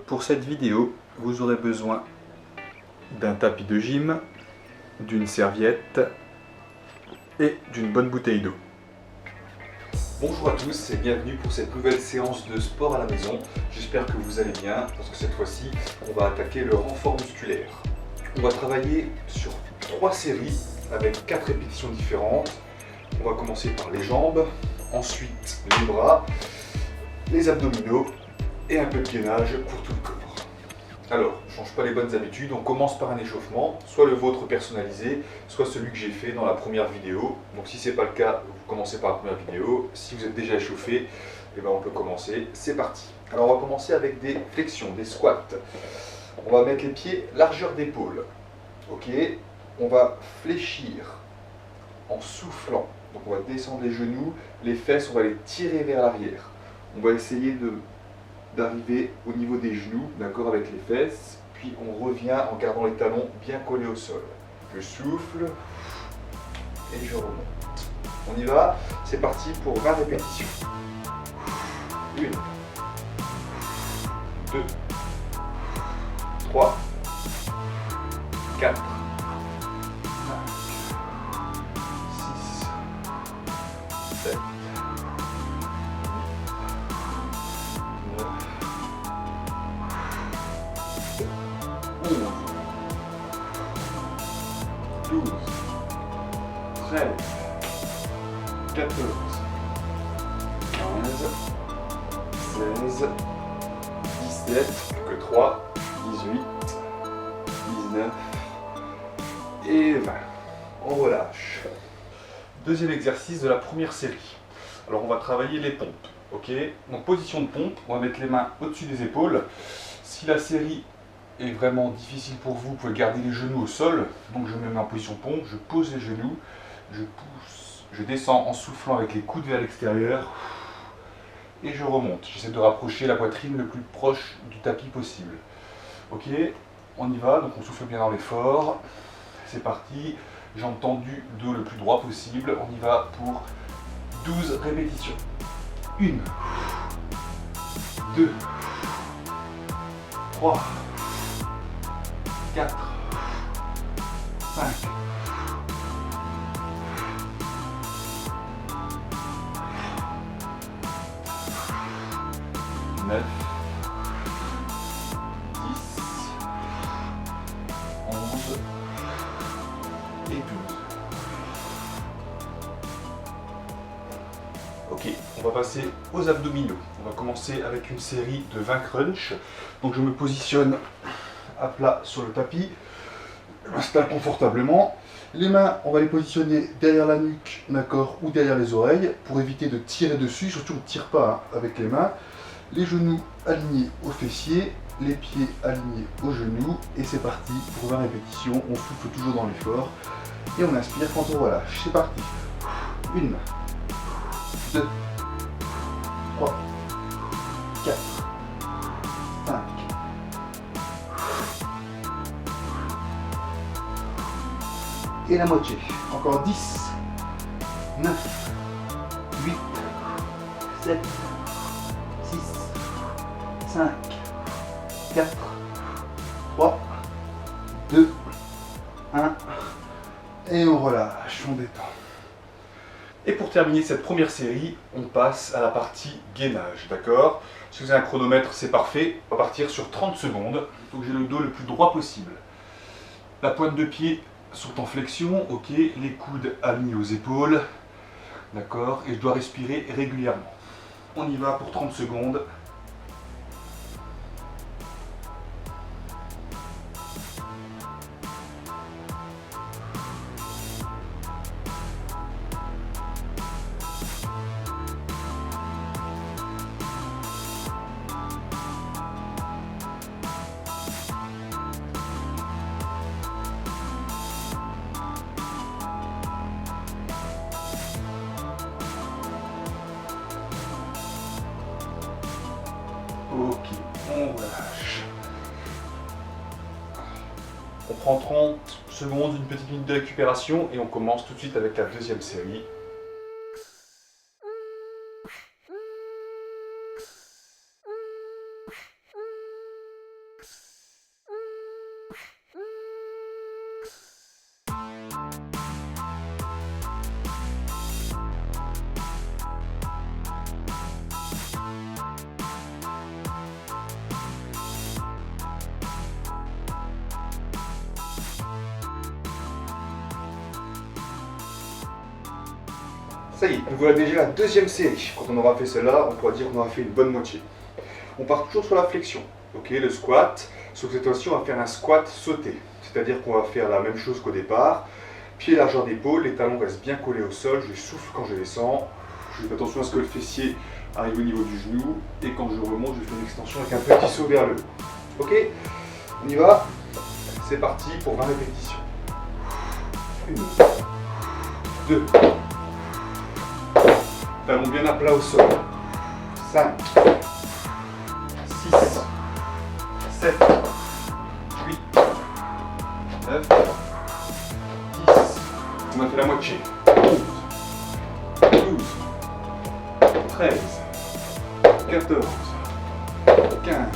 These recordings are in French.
Pour cette vidéo, vous aurez besoin d'un tapis de gym, d'une serviette et d'une bonne bouteille d'eau. Bonjour à tous et bienvenue pour cette nouvelle séance de sport à la maison. J'espère que vous allez bien parce que cette fois-ci, on va attaquer le renfort musculaire. On va travailler sur 3 séries avec 4 répétitions différentes. On va commencer par les jambes, ensuite les bras, les abdominaux et un peu de gainage pour tout le corps. Alors, je ne change pas les bonnes habitudes, on commence par un échauffement, soit le vôtre personnalisé, soit celui que j'ai fait dans la première vidéo. Donc si ce n'est pas le cas, vous commencez par la première vidéo. Si vous êtes déjà échauffé, eh ben on peut commencer. C'est parti. Alors on va commencer avec des flexions, des squats. On va mettre les pieds largeur d'épaule. Ok. On va fléchir en soufflant. Donc on va descendre les genoux, les fesses, on va les tirer vers l'arrière. On va essayer d'arriver au niveau des genoux, d'accord, avec les fesses, puis on revient en gardant les talons bien collés au sol. Je souffle et je remonte. On y va, c'est parti pour 20 répétitions. 1, 2, 3, 4, 5, 6, 7, 12, 13, 14, 15, 16, 17, que 3, 18, 19 et 20. On relâche. Deuxième exercice de la première série. Alors on va travailler les pompes. Ok. Donc position de pompe, on va mettre les mains au-dessus des épaules. Si la série est vraiment difficile pour vous, vous pouvez garder les genoux au sol. Donc je me mets en position pompe, je pose les genoux, je pousse, je descends en soufflant avec les coudes vers l'extérieur et je remonte. J'essaie de rapprocher la poitrine le plus proche du tapis possible. Ok, on y va, donc on souffle bien dans l'effort. C'est parti, jambes tendues, dos le plus droit possible. On y va pour 12 répétitions. 1, 2, 3, 4, 5, 9, 10, 11 et 12. Ok, on va passer aux abdominaux. On va commencer avec une série de 20 crunchs. Donc je me positionne à plat sur le tapis, je m'installe confortablement. Les mains, on va les positionner derrière la nuque, d'accord, ou derrière les oreilles, pour éviter de tirer dessus. Surtout, on ne tire pas avec les mains. Les genoux alignés aux fessiers, les pieds alignés aux genoux, et c'est parti pour 20 répétitions. On souffle toujours dans l'effort, et on inspire quand on relâche. C'est parti. 1, 2, 3, 4, 5, et la moitié. Encore 10, 9, 8, 7, 6, 5, 4, 3, 2, 1. Et on relâche, on détend. Et pour terminer cette première série, on passe à la partie gainage, d'accord? Si vous avez un chronomètre, c'est parfait. On va partir sur 30 secondes. Il faut que j'ai le dos le plus droit possible. La pointe de pied sont en flexion, ok, les coudes alignés aux épaules, d'accord, et je dois respirer régulièrement. On y va pour 30 secondes. Ok, on relâche. On prend 30 secondes, une petite minute de récupération et on commence tout de suite avec la deuxième série. Ça y est, nous voilà déjà la deuxième série. Quand on aura fait celle-là, on pourra dire qu'on aura fait une bonne moitié. On part toujours sur la flexion. Ok, le squat, sauf que cette fois-ci, on va faire un squat sauté. C'est-à-dire qu'on va faire la même chose qu'au départ. Pied largeur d'épaule, les talons restent bien collés au sol. Je souffle quand je descends. Je fais attention à ce que le fessier arrive au niveau du genou. Et quand je remonte, je fais une extension avec un petit saut vers le haut. Ok, on y va. C'est parti pour 20 répétitions. 1, 2. Talons bien à plat au sol. 5, 6, 7, 8, 9, 10. On a fait la moitié. 11, 12, 13, 14, 15,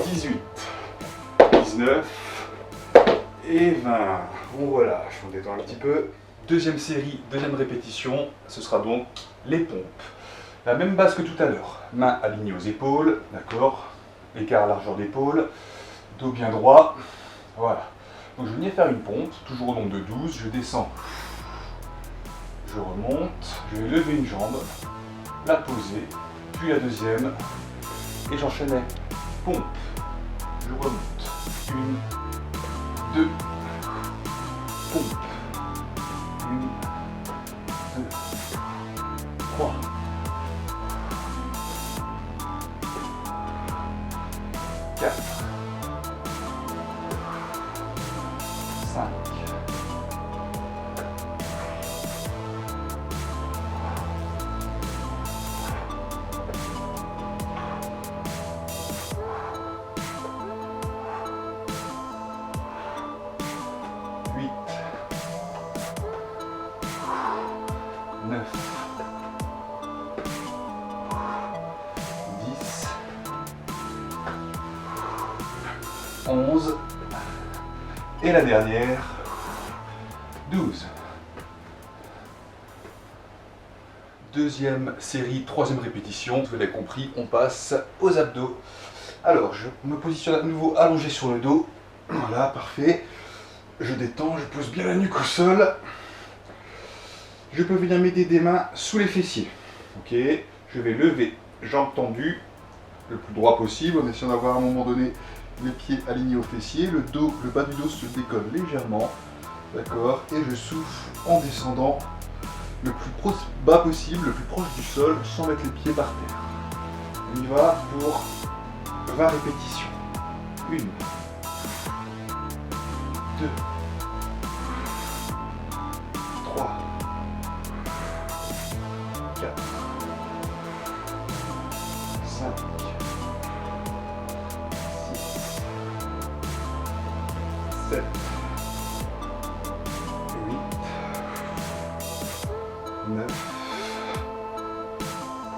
18, 19 et 20. On relâche, on détend un petit peu. Deuxième série, deuxième répétition, ce sera donc les pompes. La même base que tout à l'heure. Mains alignées aux épaules, d'accord. Écart largeur d'épaule, dos bien droit. Voilà. Donc je vais venir faire une pompe, toujours au nombre de 12. Je descends, je remonte, je vais lever une jambe, la poser, puis la deuxième, et j'enchaîne avec pompe. Je remonte. 1, 2, pompe. 1, 2, 3, 4, 5, 8, 9, 10, 11, et la dernière, 12. Deuxième série, troisième répétition, vous l'avez compris, on passe aux abdos. Alors, je me positionne à nouveau allongé sur le dos. Voilà, parfait. Je détends, je pose bien la nuque au sol. Je peux venir m'aider des mains sous les fessiers. Ok, je vais lever, jambes tendues, le plus droit possible, en essayant d'avoir à un moment donné les pieds alignés aux fessiers. Le dos, le bas du dos se décolle légèrement. D'accord, et je souffle en descendant le plus bas possible, le plus proche du sol, sans mettre les pieds par terre. On y va pour 20 répétitions. 1, 2, 3, 4, 5, 6, 7, 8, 9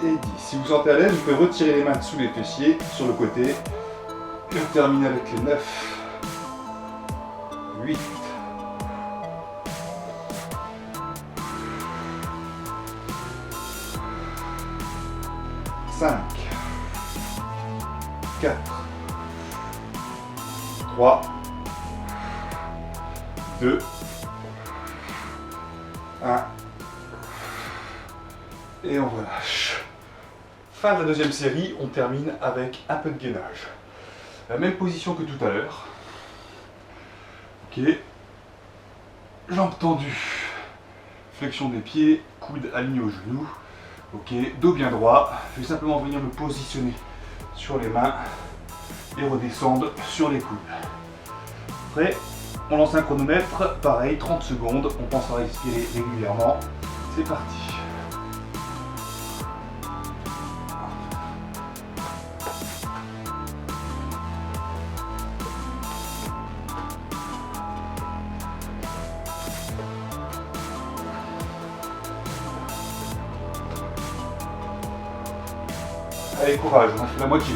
et 10. Si vous sentez à l'aise, vous pouvez retirer les mains sous les fessiers, sur le côté. Et on termine avec les 9, 8, 5, 4, 3, 2, 1. Et on relâche. Fin de la deuxième série, on termine avec un peu de gainage. La même position que tout à l'heure. Ok. Jambes tendues. Flexion des pieds, coudes alignés aux genoux. Ok, dos bien droit. Je vais simplement venir me positionner sur les mains et redescendre sur les coudes. Après, on lance un chronomètre, pareil, 30 secondes. On pense à respirer régulièrement. C'est parti. Allez, courage, on fait la moitié.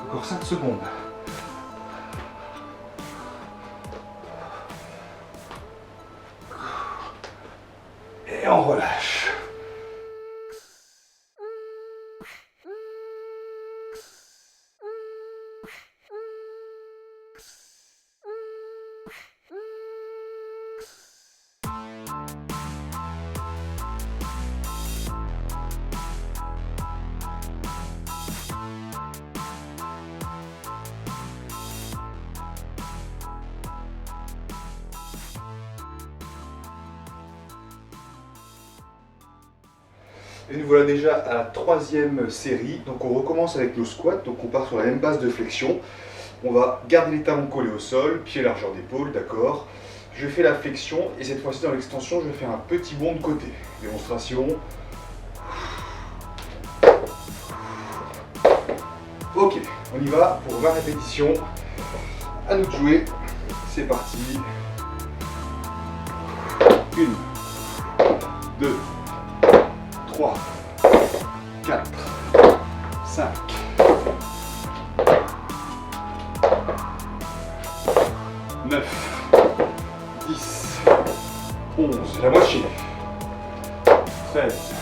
Encore 5 secondes. Et on relâche. Et nous voilà déjà à la troisième série. Donc on recommence avec nos squats. Donc on part sur la même base de flexion. On va garder les talons collés au sol, pied largeur d'épaule, d'accord. Je fais la flexion et cette fois-ci dans l'extension, je vais faire un petit bond de côté. Démonstration. Ok, on y va pour 20 répétitions. À nous de jouer. C'est parti. 1, 2, 3, 4, 5, 9, 10, 11, la moitié, 13,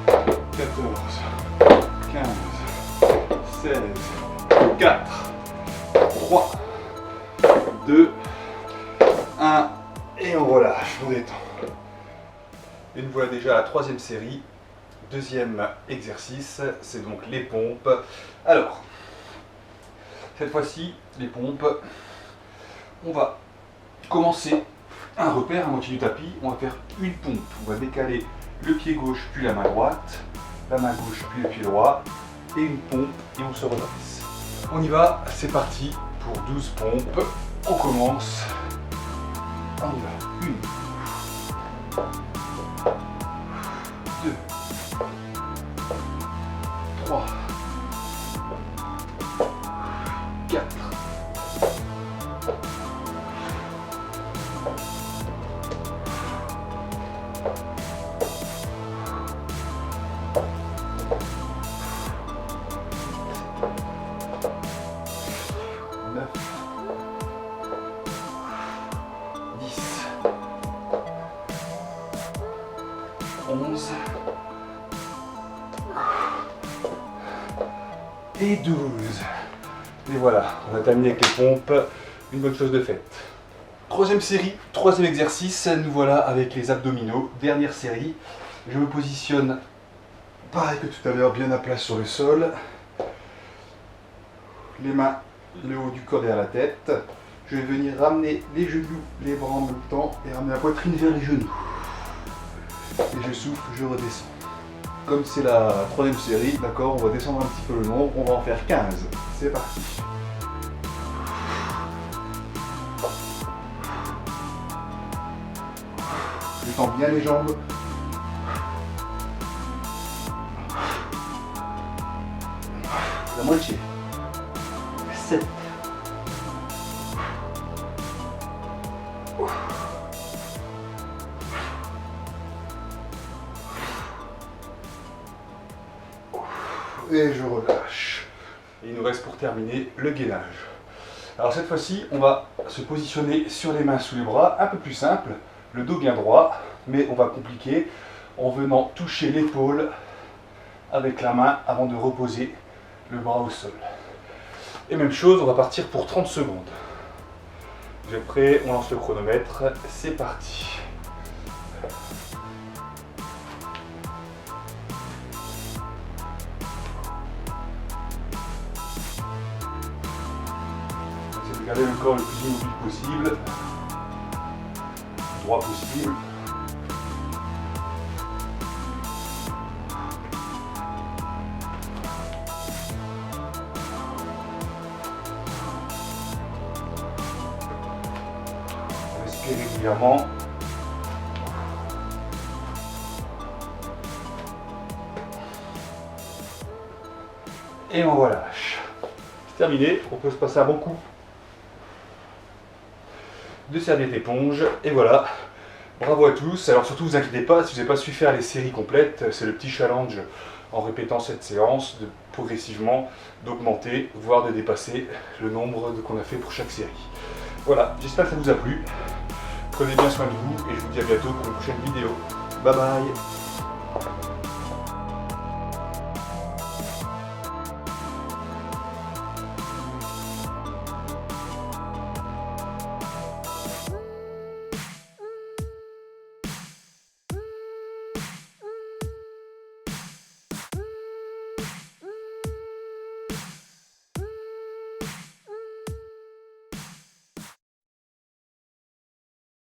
14, 15, 16, 4, 3, 2, 1, et on relâche, on détend. Et nous voilà déjà à la troisième série. Deuxième exercice, c'est donc les pompes. Alors, cette fois-ci, les pompes, on va commencer un repère à moitié du tapis. On va faire une pompe. On va décaler le pied gauche puis la main droite, la main gauche puis le pied droit, et une pompe et on se redresse. On y va, c'est parti pour 12 pompes. On commence. On y va. 1, 2, 3, 4, 9, 10, 11 et 12. Et voilà, on a terminé avec les pompes, une bonne chose de faite. Troisième série, troisième exercice, nous voilà avec les abdominaux, dernière série. Je me positionne pareil que tout à l'heure, bien à plat sur le sol. Les mains, le haut du corps derrière la tête. Je vais venir ramener les genoux, les bras en même temps et ramener la poitrine vers les genoux. Et je souffle, je redescends. Comme c'est la troisième série, d'accord, on va descendre un petit peu le nombre, on va en faire 15. C'est parti. Je tends bien les jambes. La moitié. 7. 8. Et je relâche. Et il nous reste pour terminer le gainage. Alors cette fois-ci, on va se positionner sur les mains sous les bras, un peu plus simple, le dos bien droit, mais on va compliquer en venant toucher l'épaule avec la main avant de reposer le bras au sol. Et même chose, on va partir pour 30 secondes. Vous êtes prêts? On lance le chronomètre, c'est parti. Gardez le corps le plus immobile possible, droit possible. Respirez régulièrement. Et on relâche. C'est terminé, on peut se passer un bon coup de serviette éponge, et voilà, bravo à tous. Alors surtout, vous inquiétez pas, si vous n'avez pas su faire les séries complètes, c'est le petit challenge en répétant cette séance, de progressivement d'augmenter, voire de dépasser le nombre qu'on a fait pour chaque série. Voilà, j'espère que ça vous a plu, prenez bien soin de vous, et je vous dis à bientôt pour une prochaine vidéo. Bye bye.